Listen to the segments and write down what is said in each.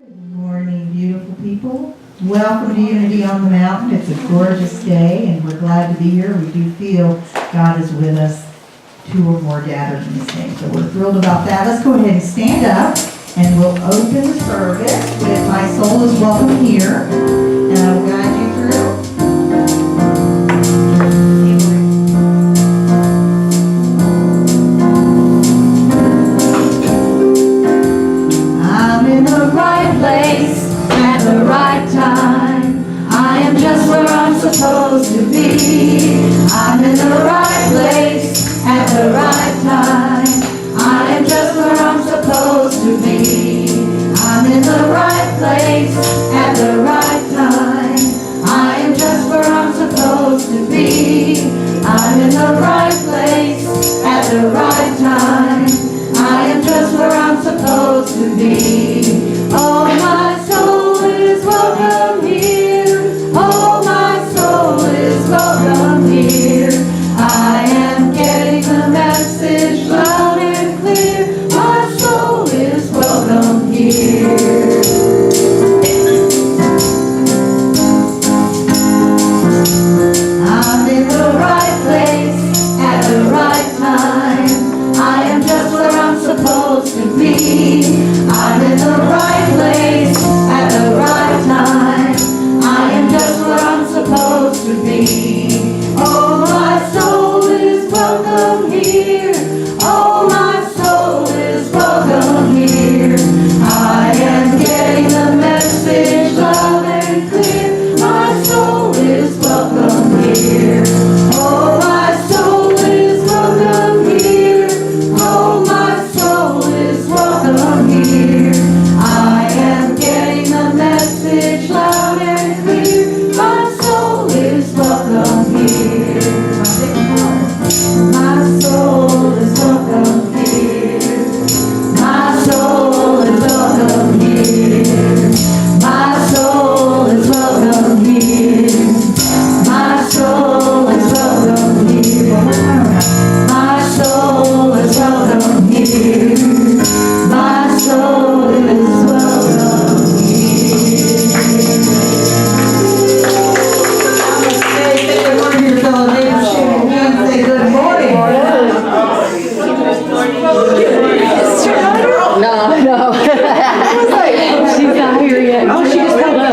Good morning, beautiful people. Welcome to Unity on the Mountain. It's a gorgeous day, and we're glad to be here. We do feel God is with us, two or more gathered in His name. So we're thrilled about that. Let's go ahead and stand up, and we'll open the service with My Soul is Welcome Here, and I will guide you through. At the right time, I am just where I'm supposed to be. I'm in the right place at the right time. I am just where I'm supposed to be. I'm in the right place at the right time. I am just where I'm supposed to be. I'm in the right place at the right time. I am just where I'm supposed to be. Oh, my soul is welcome here. Oh, my soul is welcome here. I am getting the message loud and clear. My soul is welcome here. I'm in the right place at the right time. I am just where I'm supposed to be. I'm in the right place at the right time. I am just where I'm supposed to be. Oh, my soul is welcome here. Oh, my soul is welcome here. I am getting the message loud and clear. My soul is welcome here. Oh, my soul is welcome here. Oh, my soul is welcome here. I am getting the message loud and clear. My soul is welcome here. My soul is welcome here. My soul is welcome here. My soul is welcome here. My soul is welcome here. My soul is welcome here. My soul is welcome here. Say good morning to your fellow neighbors. Shake your hands, say good morning. No. She's not here yet. Oh, she just held up.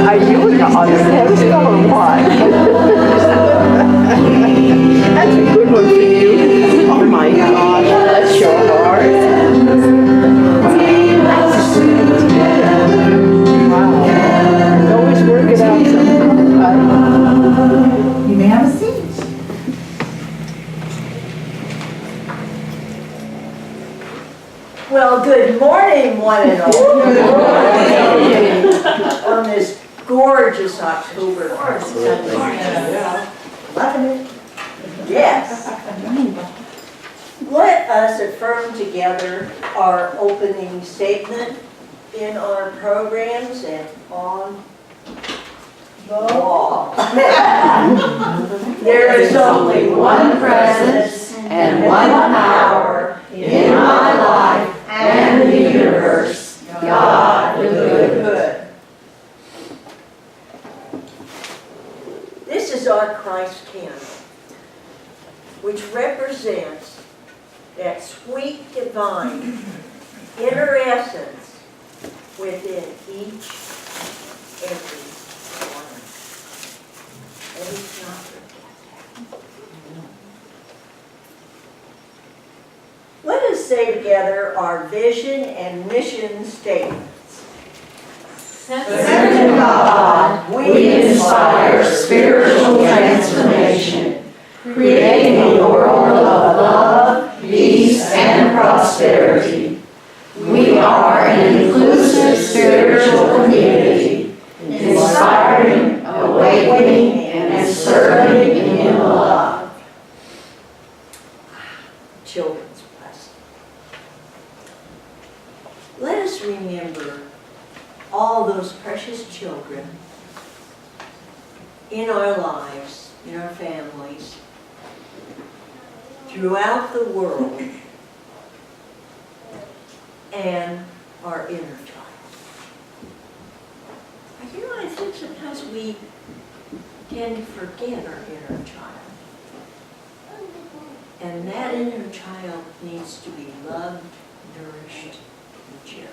Are you on the pedestal or what? That's a good one for you. Oh my gosh, bless your heart. Wow. Always work it out sometime. You may have a seat. Well, good morning, one and all. On this gorgeous October. Loving it. Yes. Let us affirm together our opening statement in our programs and on the wall. There is only one presence and one power in my life and the universe, God the good. This is our Christ candle, which represents that sweet divine inner essence within each every one. And it's not forget that. Let us say together our vision and mission statements. Centered in God, we inspire spiritual transformation, creating a world of love, peace, and prosperity. We are an inclusive children's blessing. Let us remember all those precious children in our lives, in our families, throughout the world, and our inner child. You know, I think sometimes we tend to forget our inner child. And that inner child needs to be loved, nourished, and cherished.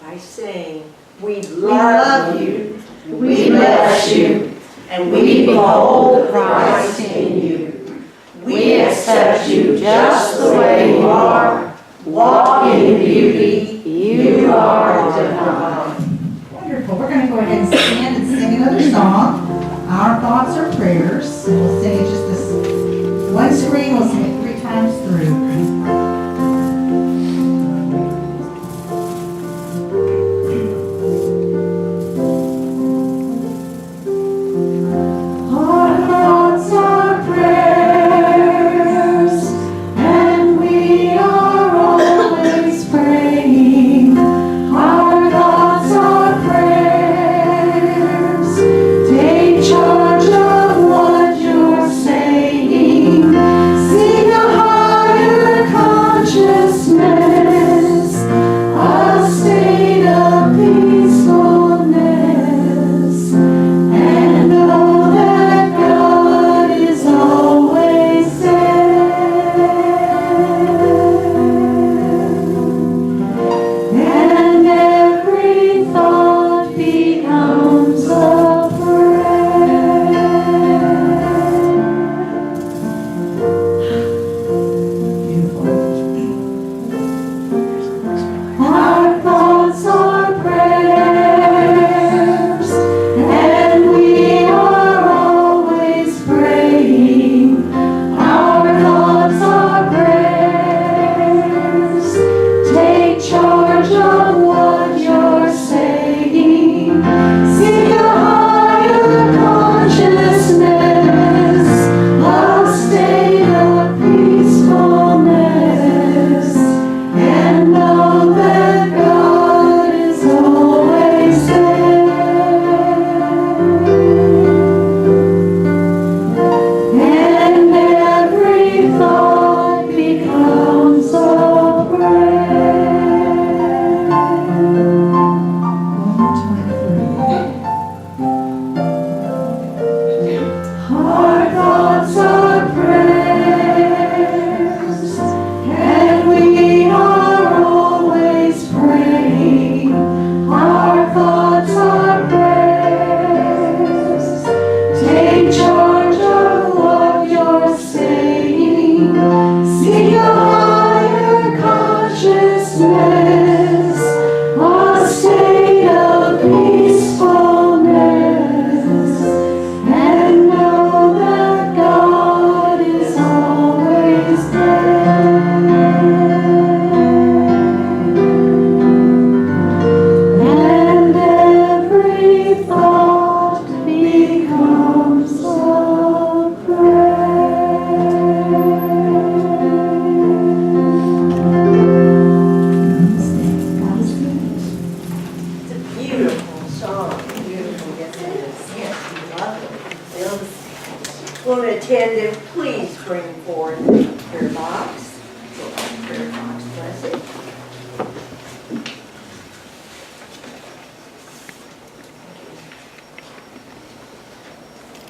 By saying, we love you, we bless you, and we behold Christ in you. We accept you just the way you are. Walk in beauty, you are divine. Wonderful. We're going to go ahead and stand and sing another song. Our thoughts are prayers. We'll sing it just this one screen. We'll sing it 3 times through.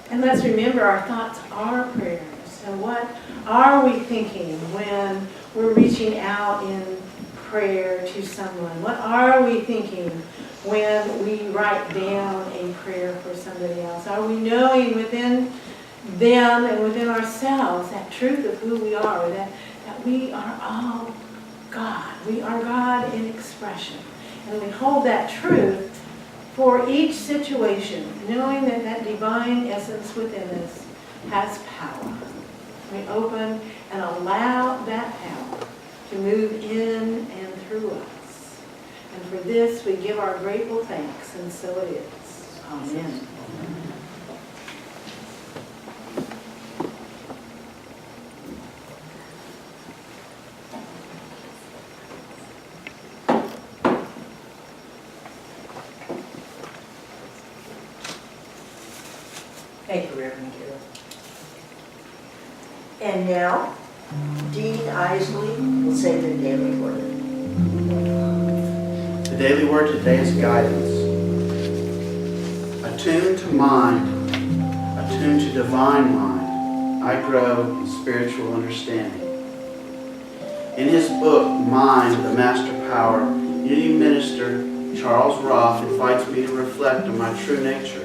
And let's remember our thoughts are prayers. So what are we thinking when we're reaching out in prayer to someone? What are we thinking when we write down a prayer for somebody else? Are we knowing within them and within ourselves that truth of who we are, that we are all God. We are God in expression. And we hold that truth for each situation, knowing that that divine essence within us has power. We open and allow that power to move in and through us. And for this, we give our grateful thanks, and so it is. Amen. Thank you, Reverend Carol. And now, Dean Isley will say the daily word. The daily word today is guidance. Attuned to mind, attuned to divine mind, I grow in spiritual understanding. In his book, Mind, the Master Power, Unity Minister Charles Roth invites me to reflect on my true nature.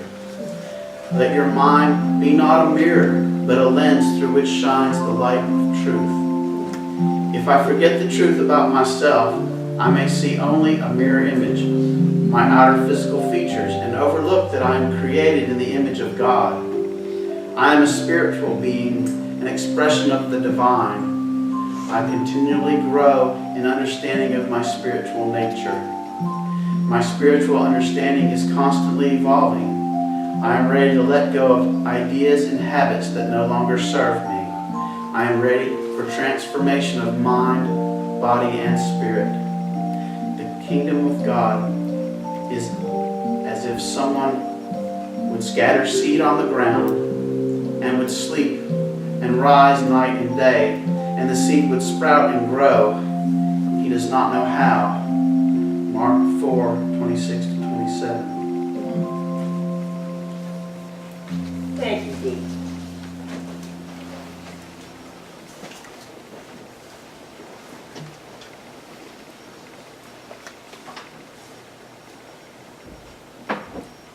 Let your mind be not a mirror, but a lens through which shines the light of truth. If I forget the truth about myself, I may see only a mirror image, my outer physical features, and overlook that I am created in the image of God. I am a spiritual being, an expression of the divine. I continually grow in understanding of my spiritual nature. My spiritual understanding is constantly evolving. I am ready to let go of ideas and habits that no longer serve me. I am ready for transformation of mind, body, and spirit. The kingdom of God is as if someone would scatter seed on the ground and would sleep and rise night and day, and the seed would sprout and grow. He does not know how. Mark 4:26-27. Thank you, Dean.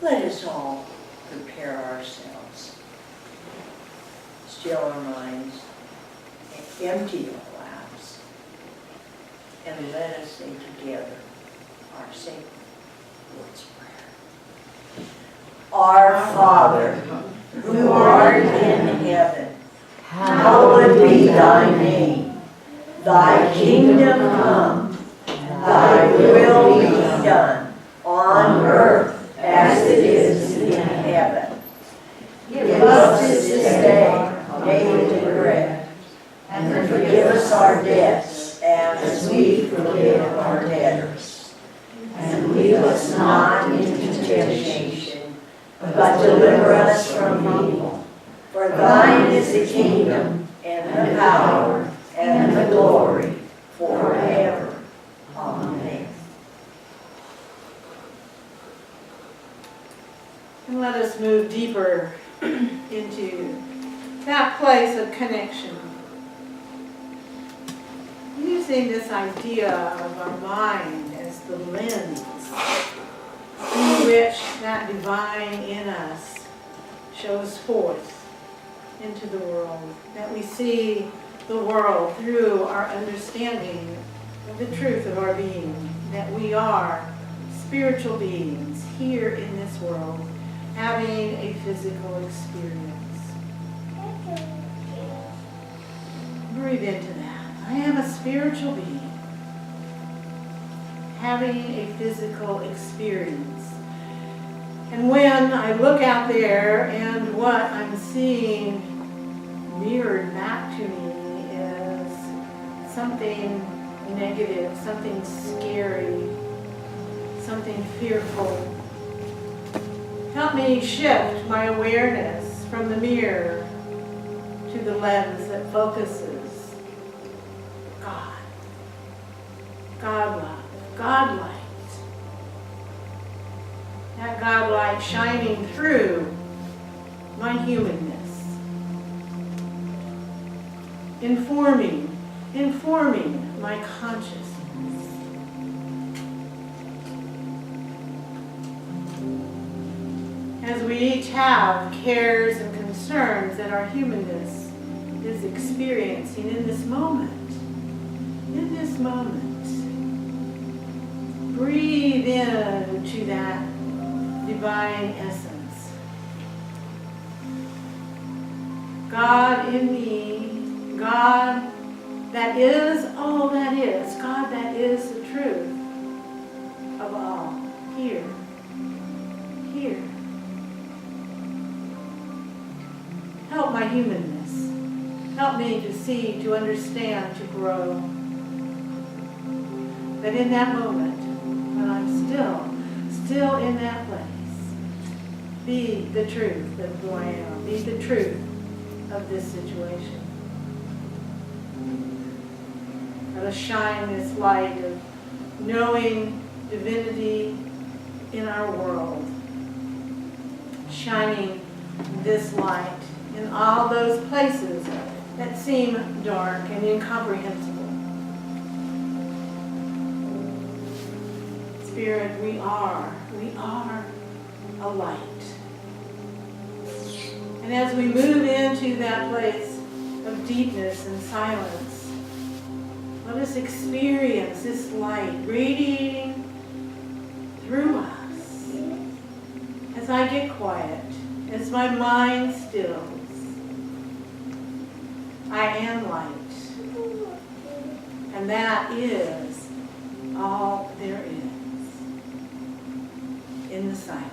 Let us all prepare ourselves, still our minds, and empty our lives, and let us say together our sacred Lord's Prayer. Our Father, who art in heaven, hallowed be thy name. Thy kingdom come, thy will be done, on earth as it is in heaven. Give us this day our daily bread, and forgive us our debts as we forgive our debtors. And lead us not into temptation, but deliver us from evil. For thine is the kingdom, and the power, and the glory, forever. Amen. And let us move deeper into that place of connection. Using this idea of our mind as the lens through which that divine in us shows forth into the world. That we see the world through our understanding of the truth of our being. That we are spiritual beings here in this world, having a physical experience. Breathe into that. I am a spiritual being, having a physical experience. And when I look out there and what I'm seeing mirrored back to me is something negative, something scary, something fearful, help me shift my awareness from the mirror to the lens that focuses God. God love, God light. That God light shining through my humanness. Informing my consciousness. As we each have cares and concerns that our humanness is experiencing in this moment. In this moment. Breathe into that divine essence. God in me, God that is all that is, God that is the truth of all, here. Help my humanness. Help me to see, to understand, to grow. That in that moment, when I'm still in that place, be the truth of who I am. Be the truth of this situation. Let us shine this light of knowing divinity in our world. Shining this light in all those places that seem dark and incomprehensible. Spirit, we are a light. And as we move into that place of deepness and silence, let us experience this light radiating through us. As I get quiet, as my mind stills, I am light. And that is all there is in the silence.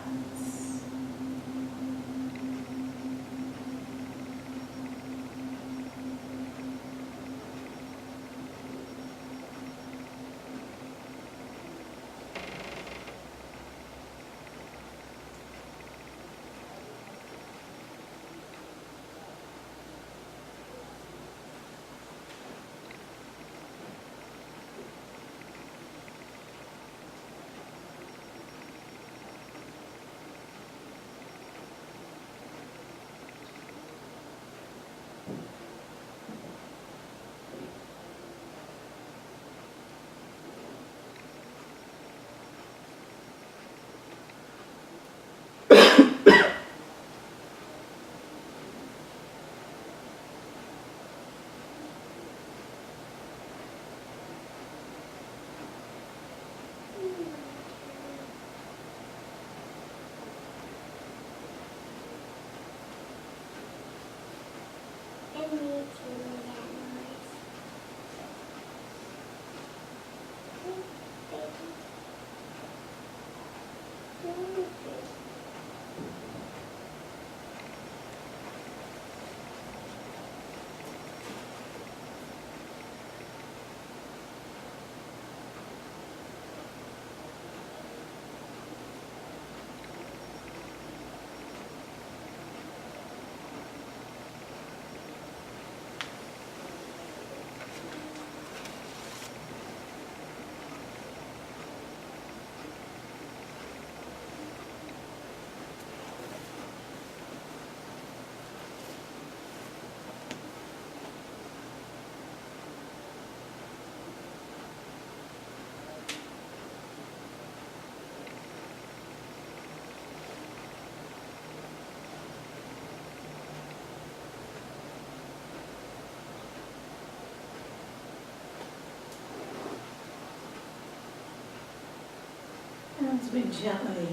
As we gently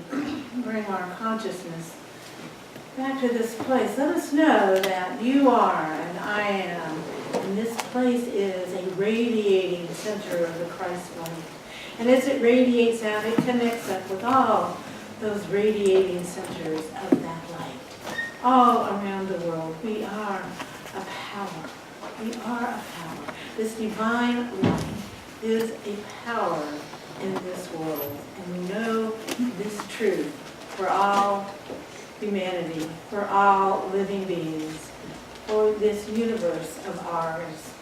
bring our consciousness back to this place, let us know that you are and I am, and this place is a radiating center of the Christ light. And as it radiates out, it connects up with all those radiating centers of that light. All around the world, we are a power. We are a power. This divine light is a power in this world. And we know this truth for all humanity, for all living beings, for this universe of ours,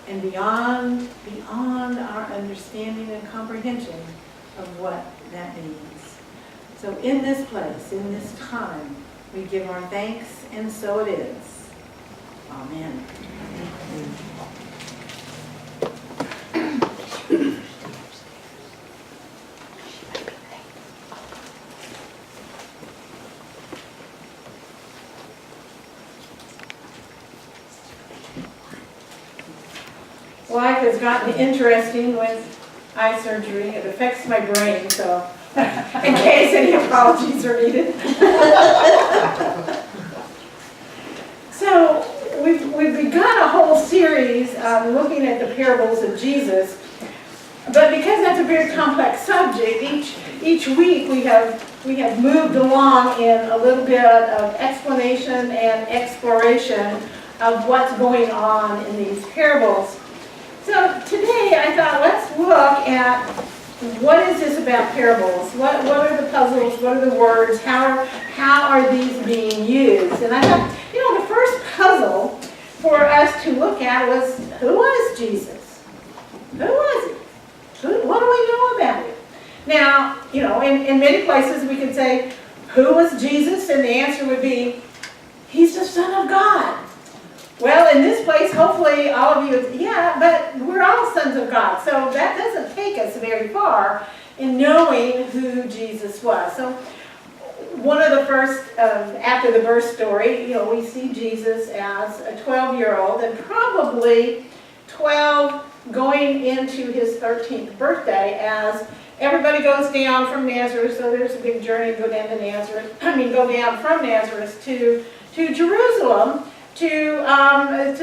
and beyond our understanding and comprehension of what that means. So in this place, in this time, we give our thanks, and so it is. Amen. Life has gotten interesting with eye surgery. It affects my brain, so in case any apologies are needed. So we've begun a whole series looking at the parables of Jesus, but because that's a very complex subject, each week we have moved along in a little bit of explanation and exploration of what's going on in these parables. So today I thought let's look at what is this about parables? What are the puzzles? What are the words? How are these being used? And I thought, the first puzzle for us to look at was, who was Jesus? Who was he? What do we know about him? Now, in many places we could say, who was Jesus? And the answer would be, he's the Son of God. Well, in this place, hopefully all of you, yeah, but we're all sons of God. So that doesn't take us very far in knowing who Jesus was. So one of the first, after the birth story, we see Jesus as a 12-year-old and probably 12 going into his 13th birthday as everybody goes down from Nazareth. So there's a big journey to go down to Nazareth. Go down from Nazareth to Jerusalem to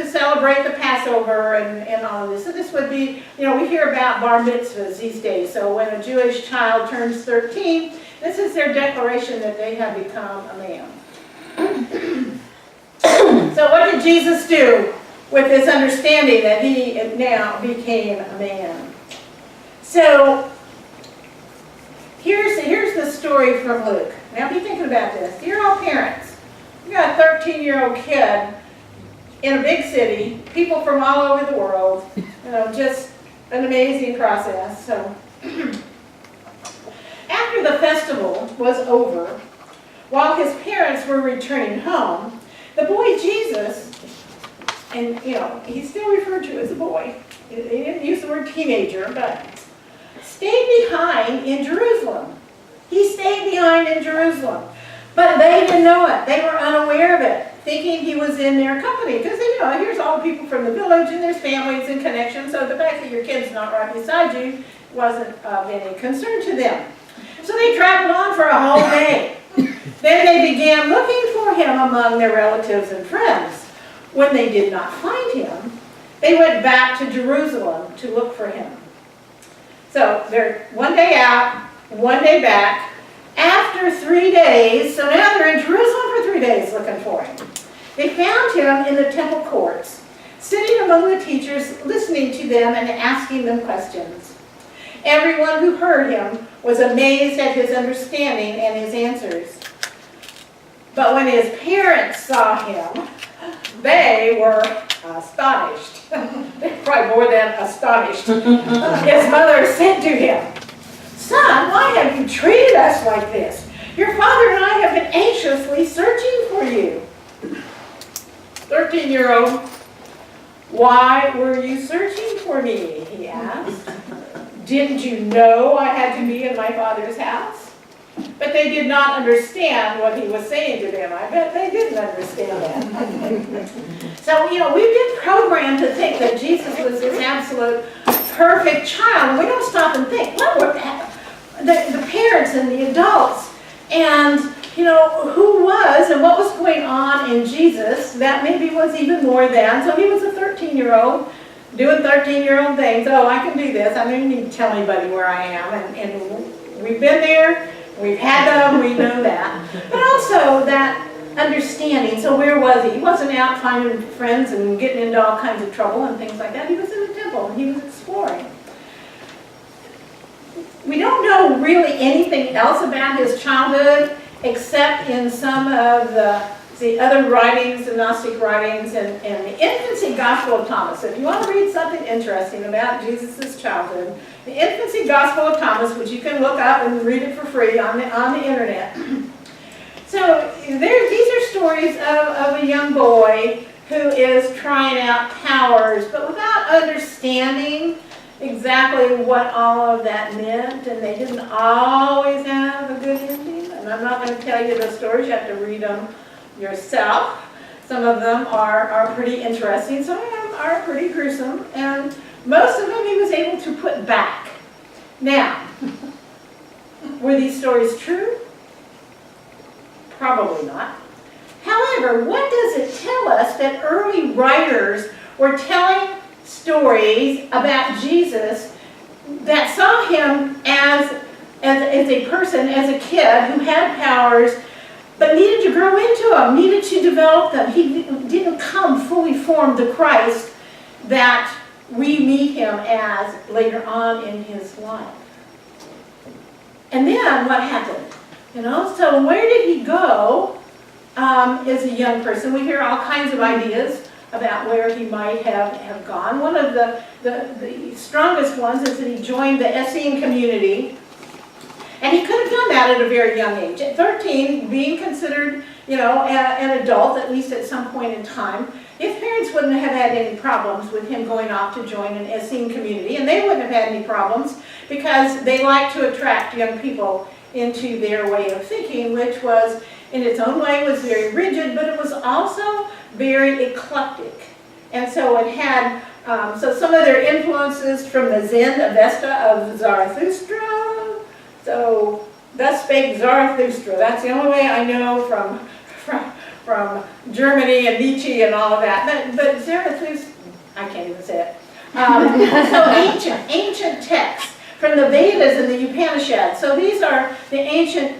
celebrate the Passover and all of this. So this would be, we hear about bar mitzvahs these days. So when a Jewish child turns 13, this is their declaration that they have become a man. So what did Jesus do with this understanding that he now became a man? So here's the story from Luke. Now be thinking about this. Dear all parents, you got a 13-year-old kid in a big city, people from all over the world, just an amazing process. So after the festival was over, while his parents were returning home, the boy Jesus, and he's still referred to as a boy, he didn't use the word teenager, but stayed behind in Jerusalem. He stayed behind in Jerusalem. But they didn't know it. They were unaware of it, thinking he was in their company. Because, here's all the people from the village, and there's families and connections, so the fact that your kid's not right beside you wasn't of any concern to them. So they traveled on for a whole day. Then they began looking for him among their relatives and friends. When they did not find him, they went back to Jerusalem to look for him. So they're one day out, one day back. After 3 days, so now they're in Jerusalem for 3 days looking for him. They found him in the temple courts, sitting among the teachers, listening to them and asking them questions. Everyone who heard him was amazed at his understanding and his answers. But when his parents saw him, they were astonished. They're probably more than astonished. His mother said to him, "Son, why have you treated us like this? Your father and I have been anxiously searching for you." 13-year-old, "Why were you searching for me?" he asked. "Didn't you know I had to be in my father's house?" But they did not understand what he was saying to them. I bet they didn't understand that. So, we've been programmed to think that Jesus was this absolute perfect child. And we don't stop and think, what were the parents and the adults and, who was and what was going on in Jesus that maybe was even more than. So he was a 13-year-old doing 13-year-old things. Oh, I can do this. I don't need to tell anybody where I am. And we've been there. We've had them, we know that. But also that understanding. So where was he? He wasn't out finding friends and getting into all kinds of trouble and things like that. He was in the temple and he was exploring. We don't know really anything else about his childhood except in some of the other writings, the Gnostic writings, and the Infancy Gospel of Thomas. So if you want to read something interesting about Jesus' childhood, the Infancy Gospel of Thomas, which you can look up and read it for free on the internet. So these are stories of a young boy who is trying out powers, but without understanding exactly what all of that meant, and they didn't always have a good ending. And I'm not going to tell you the stories, you have to read them yourself. Some of them are pretty interesting, some of them are pretty gruesome, and most of them he was able to put back. Now, were these stories true? Probably not. However, what does it tell us that early writers were telling stories about Jesus that saw him as a person, as a kid who had powers, but needed to grow into them, needed to develop them. He didn't come fully formed the Christ that we meet him as later on in his life. And then what happened? So where did he go as a young person? We hear all kinds of ideas about where he might have gone. One of the strongest ones is that he joined the Essene community. And he could have done that at a very young age. At 13, being considered, an adult, at least at some point in time, his parents wouldn't have had any problems with him going off to join an Essene community, and they wouldn't have had any problems because they like to attract young people into their way of thinking, which was, in its own way, was very rigid, but it was also very eclectic. And so it had, so some of their influences from the Zen Avesta of Zarathustra. So, thus spake Zarathustra. That's the only way I know from Germany and Nietzsche and all of that. But Zarathustra, I can't even say it. So ancient texts from the Vedas and the Upanishads. So these are the ancient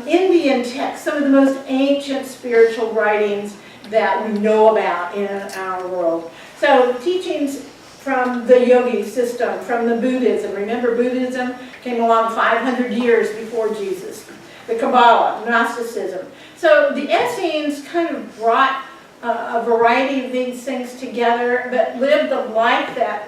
Indian texts, some of the most ancient spiritual writings that we know about in our world. So teachings from the yogi system, from the Buddhism. Remember, Buddhism came along 500 years before Jesus. The Kabbalah, Gnosticism. So the Essenes kind of brought a variety of these things together, but lived a life that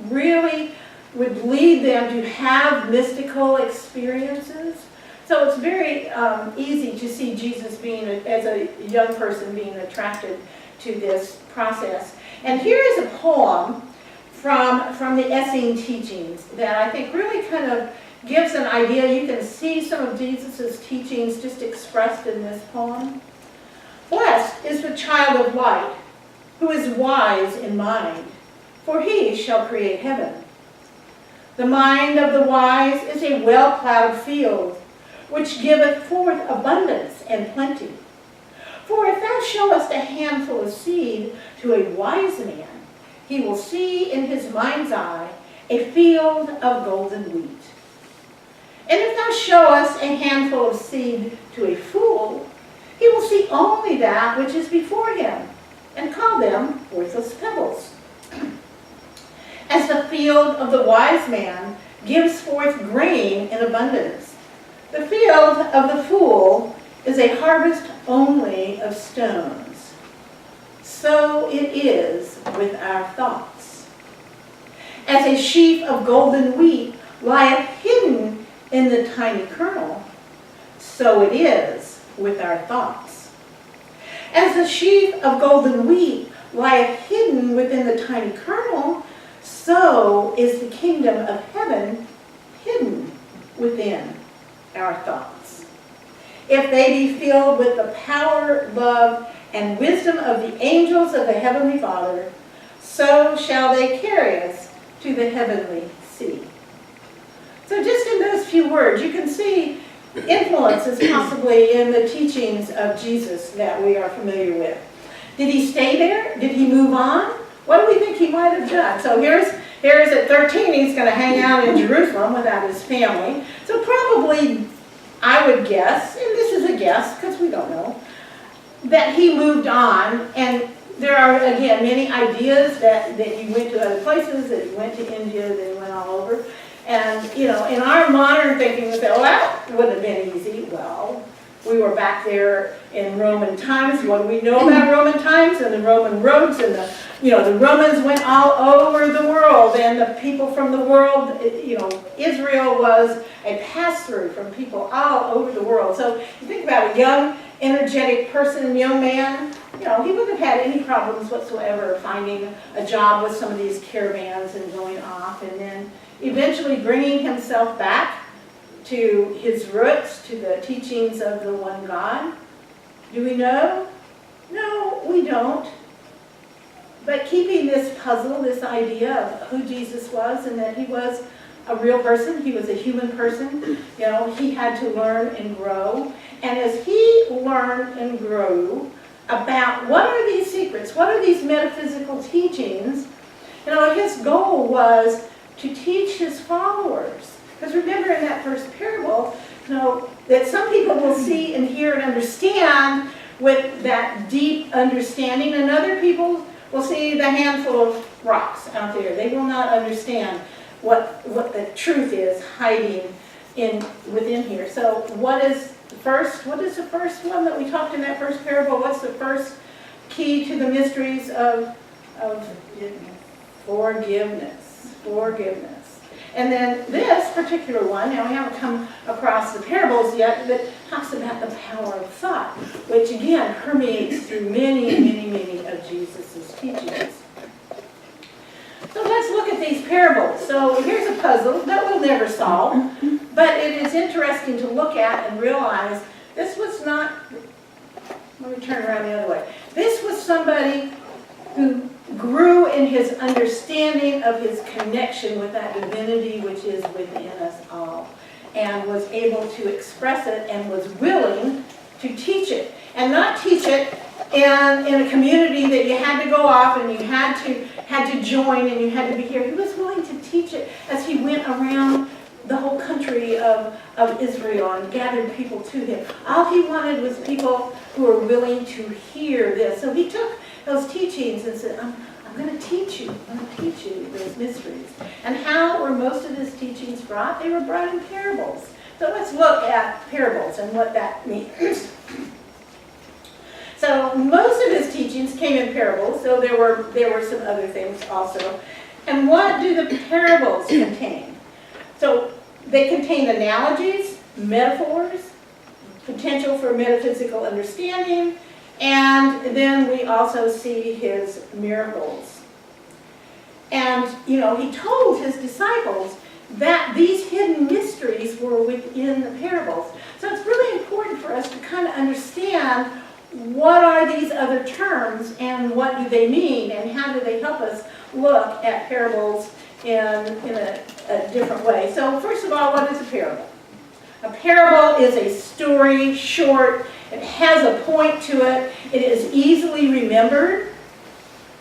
really would lead them to have mystical experiences. So it's very easy to see Jesus as a young person, being attracted to this process. And here is a poem from the Essene teachings that I think really kind of gives an idea. You can see some of Jesus' teachings just expressed in this poem. Blessed is the child of light, who is wise in mind, for he shall create heaven. The mind of the wise is a well-plowed field, which giveth forth abundance and plenty. For if thou showest a handful of seed to a wise man, he will see in his mind's eye a field of golden wheat. And if thou showest a handful of seed to a fool, he will see only that which is before him, and call them worthless pebbles. As the field of the wise man gives forth grain in abundance, the field of the fool is a harvest only of stones. So it is with our thoughts. As a sheaf of golden wheat lieth hidden in the tiny kernel, so it is with our thoughts. As the sheaf of golden wheat lieth hidden within the tiny kernel, so is the kingdom of heaven hidden within our thoughts. If they be filled with the power, love, and wisdom of the angels of the Heavenly Father, so shall they carry us to the heavenly city. So just in those few words, you can see influences possibly in the teachings of Jesus that we are familiar with. Did he stay there? Did he move on? What do we think he might have done? So here's at 13, he's going to hang out in Jerusalem without his family. So probably, I would guess, and this is a guess because we don't know, that he moved on. And there are, again, many ideas that he went to other places, that he went to India, that he went all over. And, in our modern thinking, we say, well, that wouldn't have been easy. Well, we were back there in Roman times. What do we know about Roman times and the Roman roads? And the Romans went all over the world, and the people from the world, Israel was a pass-through from people all over the world. So you think about a young, energetic person, young man, he wouldn't have had any problems whatsoever finding a job with some of these caravans and going off, and then eventually bringing himself back to his roots, to the teachings of the one God. Do we know? No, we don't. But keeping this puzzle, this idea of who Jesus was and that he was a real person, he was a human person, he had to learn and grow. And as he learned and grew about what are these secrets, what are these metaphysical teachings, his goal was to teach his followers. Because remember in that first parable, that some people will see and hear and understand with that deep understanding, and other people will see the handful of rocks out there. They will not understand what the truth is hiding within here. So what is the first one that we talked in that first parable? What's the first key to the mysteries of forgiveness? Forgiveness. And then this particular one, now we haven't come across the parables yet, but talks about the power of thought, which again permeates through many, many, many of Jesus' teachings. So let's look at these parables. So here's a puzzle that we'll never solve, but it is interesting to look at and realize this was not, let me turn around the other way. This was somebody who grew in his understanding of his connection with that divinity which is within us all, and was able to express it and was willing to teach it. And not teach it in a community that you had to go off and you had to join and you had to be here. He was willing to teach it as he went around the whole country of Israel and gathered people to him. All he wanted was people who were willing to hear this. So he took those teachings and said, I'm going to teach you. I'm going to teach you those mysteries. And how were most of his teachings brought? They were brought in parables. So let's look at parables and what that means. So most of his teachings came in parables, so there were some other things also. And what do the parables contain? So they contain analogies, metaphors, potential for metaphysical understanding, and then we also see his miracles. And, he told his disciples that these hidden mysteries were within the parables. So it's really important for us to kind of understand what are these other terms and what do they mean and how do they help us look at parables in a different way. So first of all, what is a parable? A parable is a story, short, it has a point to it, it is easily remembered.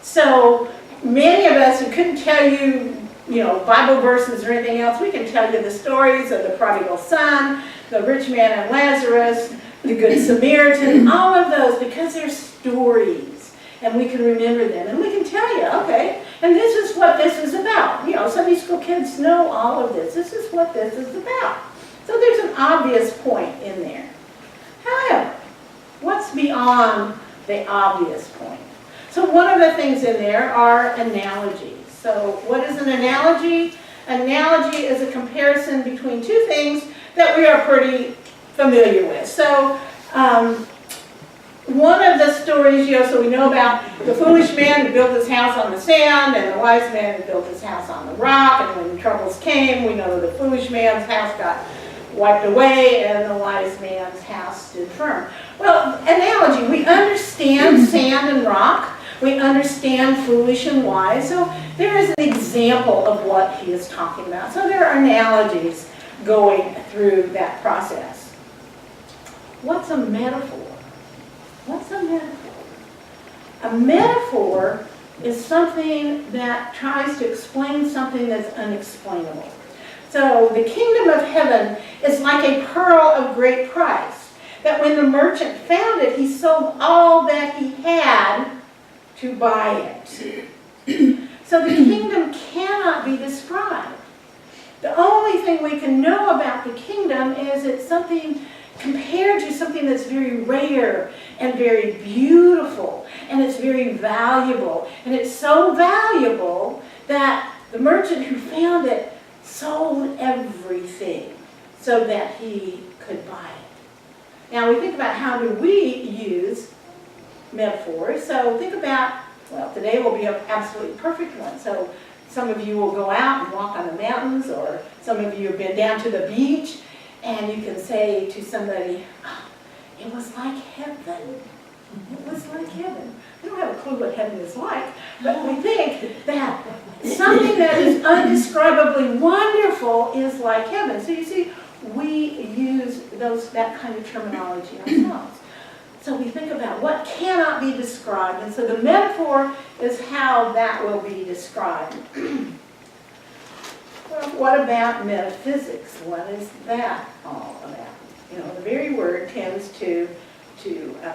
So many of us who couldn't tell you, Bible verses or anything else, we can tell you the stories of the prodigal son, the rich man and Lazarus, the Good Samaritan, all of those, because they're stories, and we can remember them, and we can tell you, okay, and this is what this is about. Sunday school kids know all of this. This is what this is about. So there's an obvious point in there. However, what's beyond the obvious point? So one of the things in there are analogies. So what is an analogy? Analogy is a comparison between two things that we are pretty familiar with. So one of the stories, so we know about the foolish man who built his house on the sand and the wise man who built his house on the rock, and when troubles came, we know the foolish man's house got wiped away and the wise man's house stood firm. Well, analogy, we understand sand and rock, we understand foolish and wise, so there is an example of what he is talking about. So there are analogies going through that process. What's a metaphor? What's a metaphor? A metaphor is something that tries to explain something that's unexplainable. So the kingdom of heaven is like a pearl of great price, that when the merchant found it, he sold all that he had to buy it. So the kingdom cannot be described. The only thing we can know about the kingdom is it's something compared to something that's very rare and very beautiful, and it's very valuable. And it's so valuable that the merchant who found it sold everything so that he could buy it. Now we think about how do we use metaphors. So think about, well, today will be an absolutely perfect one. So some of you will go out and walk on the mountains, or some of you have been down to the beach, and you can say to somebody, oh, it was like heaven. It was like heaven. We don't have a clue what heaven is like, but we think that something that is undescribably wonderful is like heaven. So you see, we use that kind of terminology ourselves. So we think about what cannot be described, and so the metaphor is how that will be described. Well, what about metaphysics? What is that all about? The very word tends to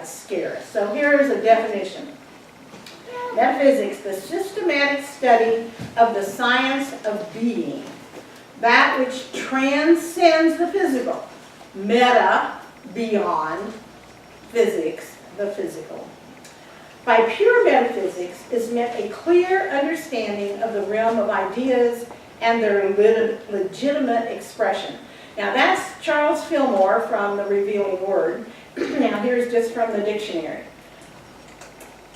scare us. So here is a definition. Metaphysics, the systematic study of the science of being, that which transcends the physical. Meta, beyond, physics, the physical. By pure metaphysics is meant a clear understanding of the realm of ideas and their legitimate expression. Now that's Charles Fillmore from the Revealing Word. Now here's just from the dictionary.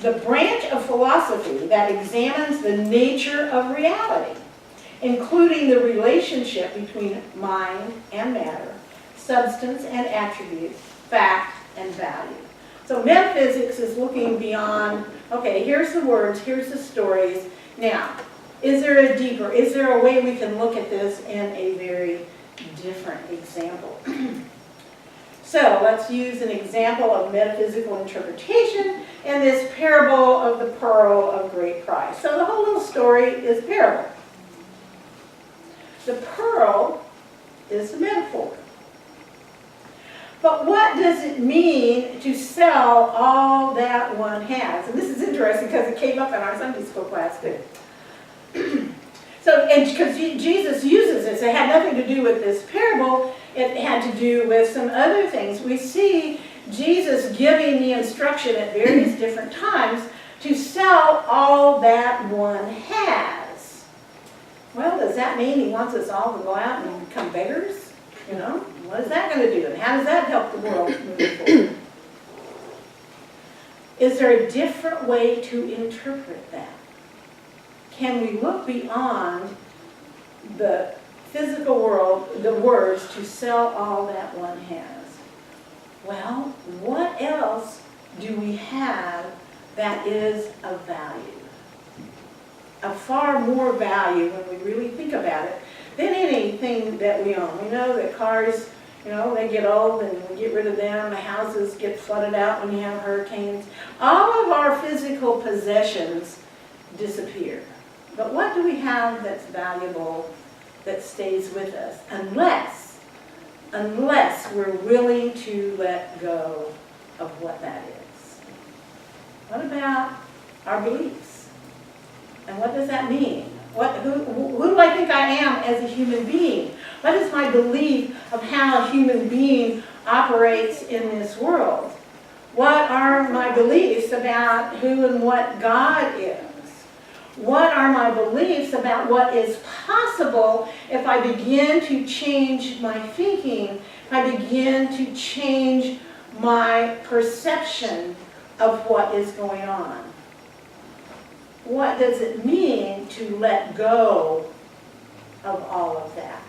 The branch of philosophy that examines the nature of reality, including the relationship between mind and matter, substance and attribute, fact and value. So metaphysics is looking beyond, okay, here's the words, here's the stories. Now, is there a way we can look at this in a very different example? So let's use an example of metaphysical interpretation in this parable of the pearl of great price. So the whole little story is parable. The pearl is a metaphor. But what does it mean to sell all that one has? And this is interesting because it came up in our Sunday school class too. So, and because Jesus uses this, it had nothing to do with this parable, it had to do with some other things. We see Jesus giving the instruction at various different times to sell all that one has. Well, does that mean he wants us all to go out and become beggars? You know, what is that going to do? And how does that help the world moving forward? Is there a different way to interpret that? Can we look beyond the physical world, the words, to sell all that one has? Well, what else do we have that is of value? Of far more value when we really think about it than anything that we own. We know that cars, they get old and we get rid of them. The houses get flooded out when you have hurricanes. All of our physical possessions disappear. But what do we have that's valuable, that stays with us? Unless we're willing to let go of what that is. What about our beliefs? And what does that mean? Who do I think I am as a human being? What is my belief of how a human being operates in this world? What are my beliefs about who and what God is? What are my beliefs about what is possible if I begin to change my thinking, if I begin to change my perception of what is going on? What does it mean to let go of all of that?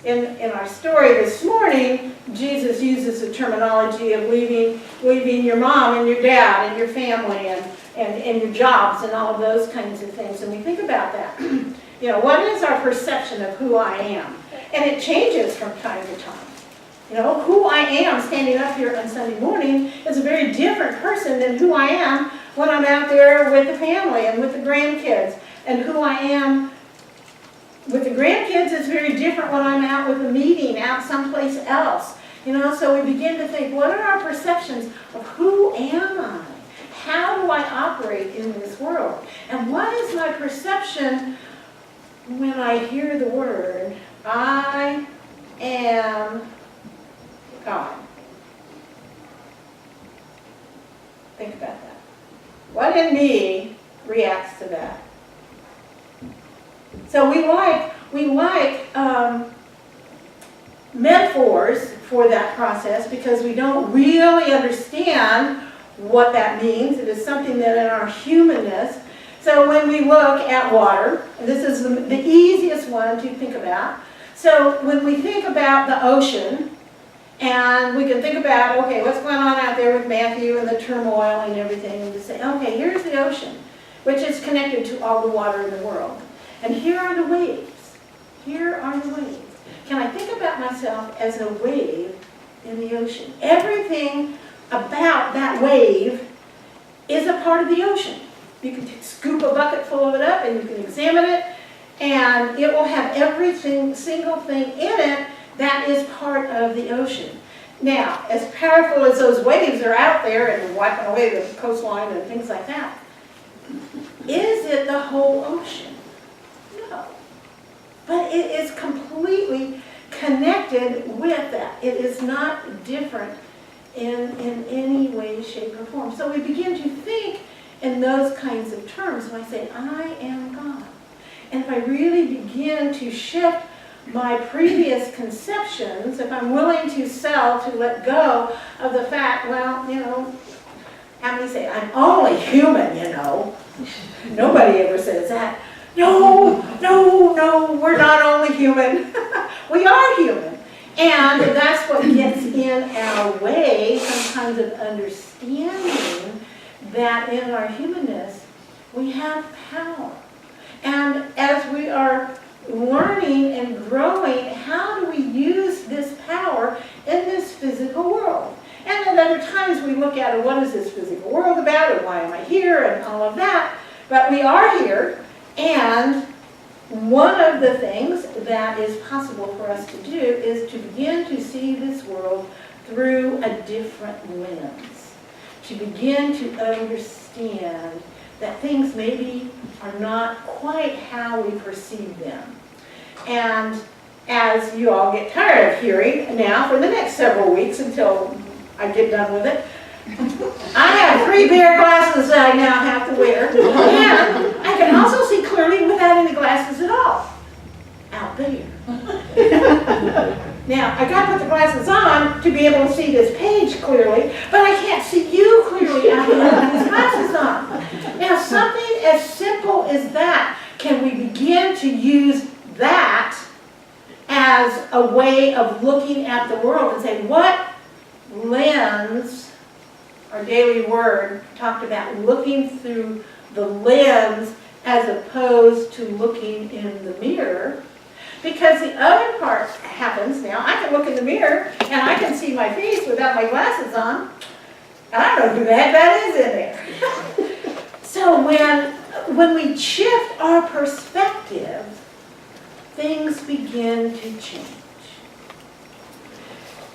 In our story this morning, Jesus uses the terminology of leaving your mom and your dad and your family and your jobs and all of those kinds of things. And we think about that. What is our perception of who I am? And it changes from time to time. Who I am standing up here on Sunday morning is a very different person than who I am when I'm out there with the family and with the grandkids. And who I am with the grandkids is very different when I'm out with a meeting, out someplace else. So we begin to think, what are our perceptions of who am I? How do I operate in this world? And what is my perception when I hear the word, I am God? Think about that. What in me reacts to that? So we like metaphors for that process because we don't really understand what that means. It is something that in our humanness. So when we look at water, and this is the easiest one to think about. So when we think about the ocean, and we can think about, okay, what's going on out there with Matthew and the turmoil and everything, and to say, okay, here's the ocean, which is connected to all the water in the world. And here are the waves. Here are the waves. Can I think about myself as a wave in the ocean? Everything about that wave is a part of the ocean. You can scoop a bucket full of it up and you can examine it, and it will have every single thing in it that is part of the ocean. Now, as powerful as those waves are out there and wiping away the coastline and things like that, is it the whole ocean? No. But it is completely connected with that. It is not different in any way, shape, or form. So we begin to think in those kinds of terms when I say, I am God. And if I really begin to shift my previous conceptions, if I'm willing to let go of the fact, well, how many say, I'm only human, Nobody ever says that. No, we're not only human. We are human. And that's what gets in our way, sometimes of understanding that in our humanness, we have power. And as we are learning and growing, how do we use this power in this physical world? And at other times we look at, what is this physical world about, and why am I here, and all of that. But we are here, and one of the things that is possible for us to do is to begin to see this world through a different lens. To begin to understand that things maybe are not quite how we perceive them. And as you all get tired of hearing now for the next several weeks until I get done with it, I have 3 pair of glasses that I now have to wear. And I can also see clearly without any glasses at all. Out there. Now, I got to put the glasses on to be able to see this page clearly, but I can't see you clearly out there with these glasses on. Now, something as simple as that, can we begin to use that as a way of looking at the world and say, what lens, our daily word talked about looking through the lens as opposed to looking in the mirror. Because the other part happens now, I can look in the mirror and I can see my face without my glasses on. I don't know who the heck that is in there. So when we shift our perspective, things begin to change.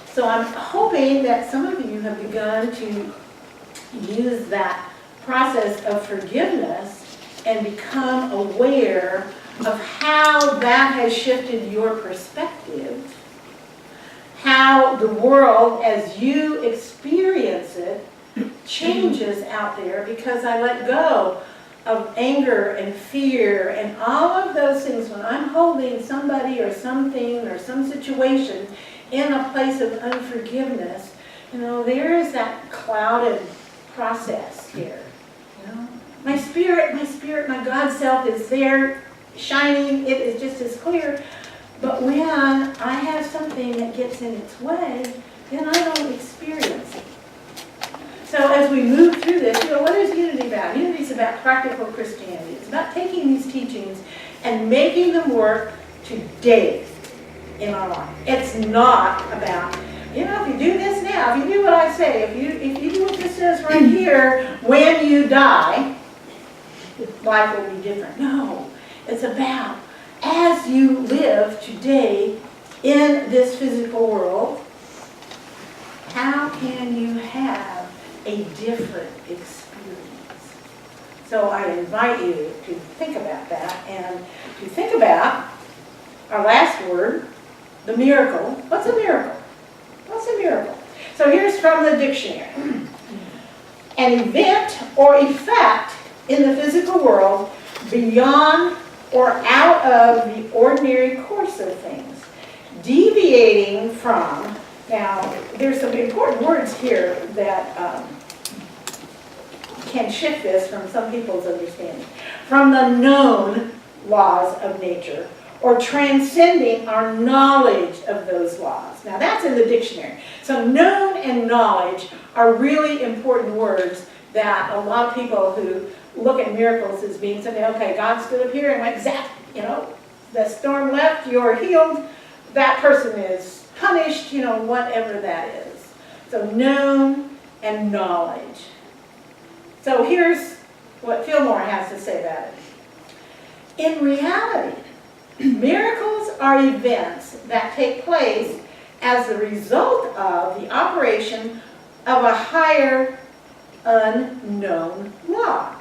So I'm hoping that some of you have begun to use that process of forgiveness and become aware of how that has shifted your perspective, how the world as you experience it changes out there because I let go of anger and fear and all of those things. When I'm holding somebody or something or some situation in a place of unforgiveness, there is that clouded process here. My spirit, my God self is there shining, it is just as clear. But when I have something that gets in its way, then I don't experience it. So as we move through this, what is unity about? Unity is about practical Christianity. It's about taking these teachings and making them work today in our life. It's not about, if you do this now, if you do what I say, if you do what this says right here, when you die, life will be different. No, it's about as you live today in this physical world, how can you have a different experience? So I invite you to think about that and to think about our last word, the miracle. What's a miracle? What's a miracle? So here's from the dictionary. An event or effect in the physical world beyond or out of the ordinary course of things, deviating from, now there's some important words here that can shift this from some people's understanding, from the known laws of nature, or transcending our knowledge of those laws. Now that's in the dictionary. So known and knowledge are really important words that a lot of people who look at miracles as being something, okay, God stood up here and went zap, the storm left, you're healed, that person is punished, whatever that is. So known and knowledge. So here's what Fillmore has to say about it. In reality, miracles are events that take place as the result of the operation of a higher unknown law.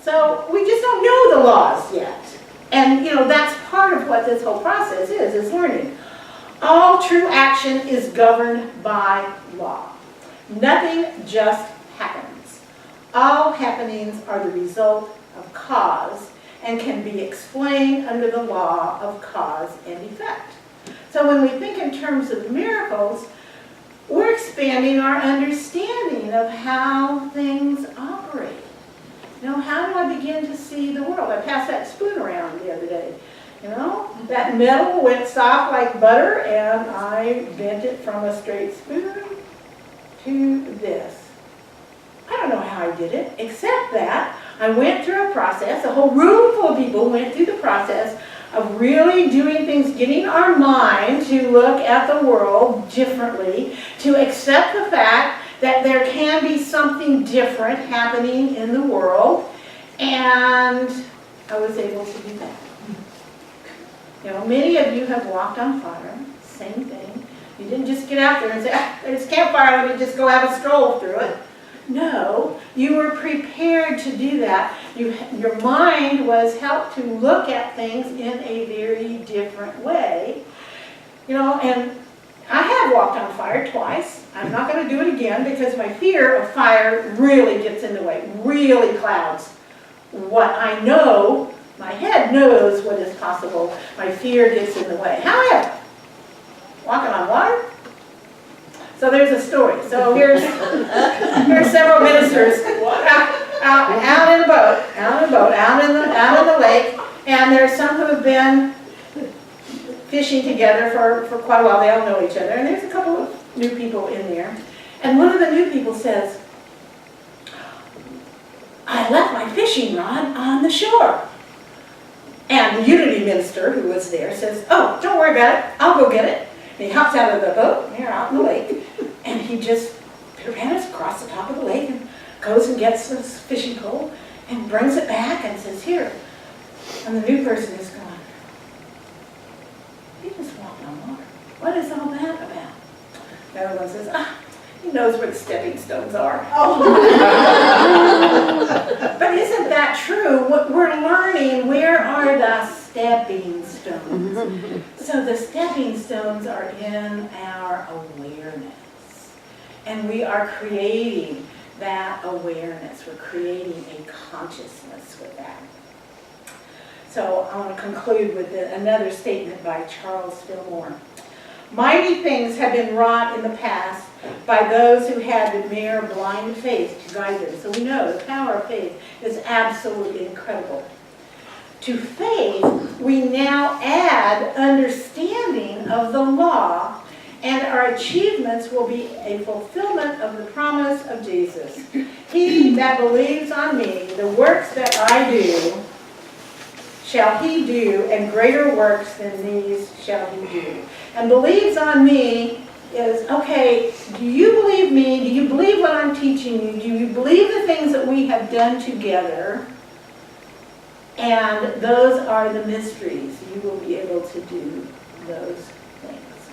So we just don't know the laws yet. And, that's part of what this whole process is learning. All true action is governed by law. Nothing just happens. All happenings are the result of cause and can be explained under the law of cause and effect. So when we think in terms of miracles, we're expanding our understanding of how things operate. How do I begin to see the world? I passed that spoon around the other day. That metal went soft like butter, and I bent it from a straight spoon to this. I don't know how I did it, except that I went through a process, a whole room full of people went through the process of really doing things, getting our mind to look at the world differently, to accept the fact that there can be something different happening in the world, and I was able to do that. Many of you have walked on fire, same thing. You didn't just get out there and say, there's campfire, let me just go have a stroll through it. No, you were prepared to do that. Your mind was helped to look at things in a very different way. And I have walked on fire twice. I'm not going to do it again because my fear of fire really gets in the way, really clouds what I know. My head knows what is possible. My fear gets in the way. However, walking on water. So there's a story. So here's several ministers out in a boat, out in the lake, and there's some who have been fishing together for quite a while. They all know each other, and there's a couple of new people in there. And one of the new people says, I left my fishing rod on the shore. And the Unity minister who was there says, oh, don't worry about it, I'll go get it. And he hops out of the boat, and they're out in the lake, and he just ran across the top of the lake and goes and gets this fishing pole and brings it back and says, here. And the new person is going, he just walked on water. What is all that about? The other one says, he knows where the stepping stones are. But isn't that true? What we're learning, where are the stepping stones? So the stepping stones are in our awareness. And we are creating that awareness. We're creating a consciousness with that. So I want to conclude with another statement by Charles Fillmore. Mighty things have been wrought in the past by those who had the mere blind faith to guide them. So we know the power of faith is absolutely incredible. To faith, we now add understanding of the law, and our achievements will be a fulfillment of the promise of Jesus. He that believes on me, the works that I do, shall he do, and greater works than these shall he do. And believes on me is, okay, do you believe me? Do you believe what I'm teaching you? Do you believe the things that we have done together? And those are the mysteries. You will be able to do those things.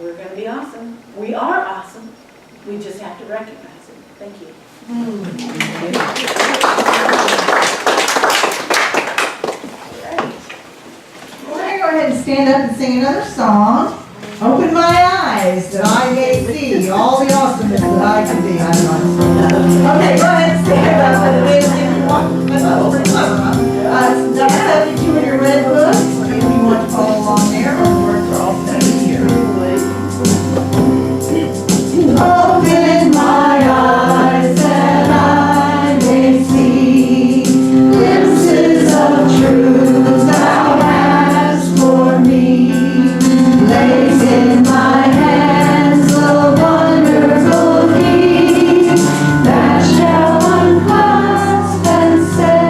We're going to be awesome. We are awesome. We just have to recognize it. Thank you. We're going to go ahead and stand up and sing another song. Open my eyes that I may see all the awesomeness that I can be. I don't know. Okay, go ahead and stand up and raise if you want. It's number 72 in your red book. If you want to follow along there, our words are all set here. Open my eyes that I may see glimpses of truth thou hast for me. Lays in my hands the wonderful key that shall unclasp and set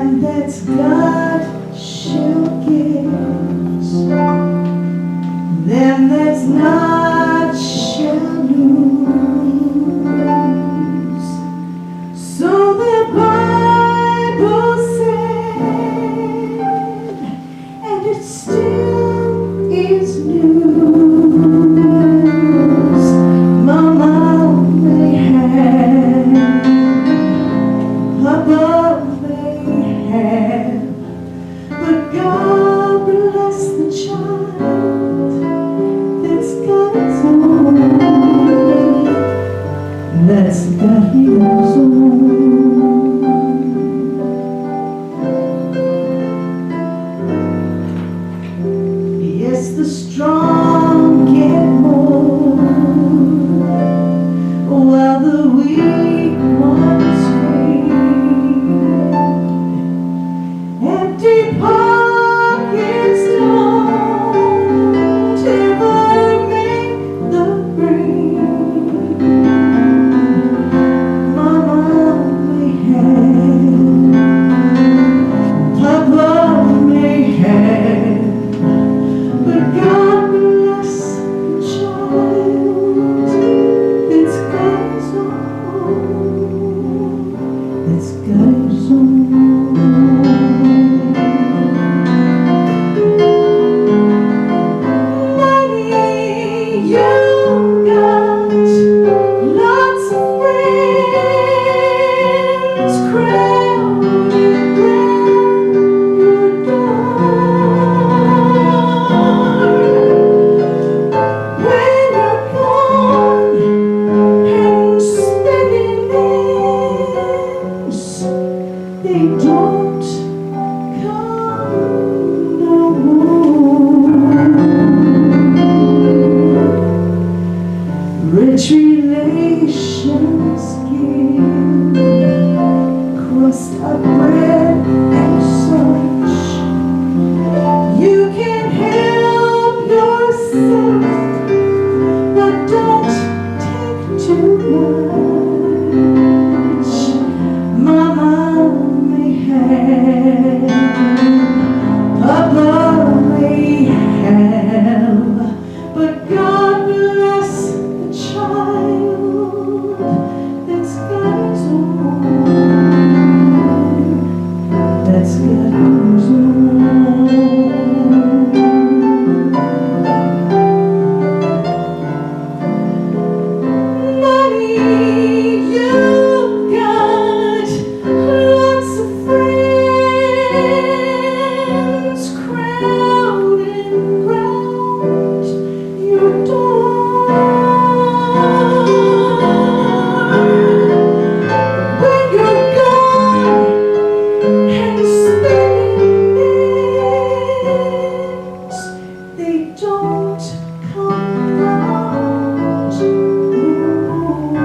them that's God shall give, them that's not shall lose. So the Bible said, and it still is news. Mama may have, above may have, but God bless the child that's got his own, that's got his own. Yes, the strong get more, while the weak ones fade. Empty pockets don't ever make the grade. Mama may have, Papa may have, but God bless the child that's got his own, that's got his own. Money, you got lots of friends crowding round your door. When you're gone and spending ends, they don't come no more. Rich relations give crust of bread and such. You can help yourself, but don't take too much. Mama may have, Papa may have, but God bless the child that's got his own, that's got his own. Money, you got lots of friends crowding round your door. When you're gone and spending ends, they don't come round anymore.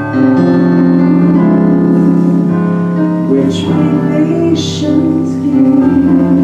Rich relations give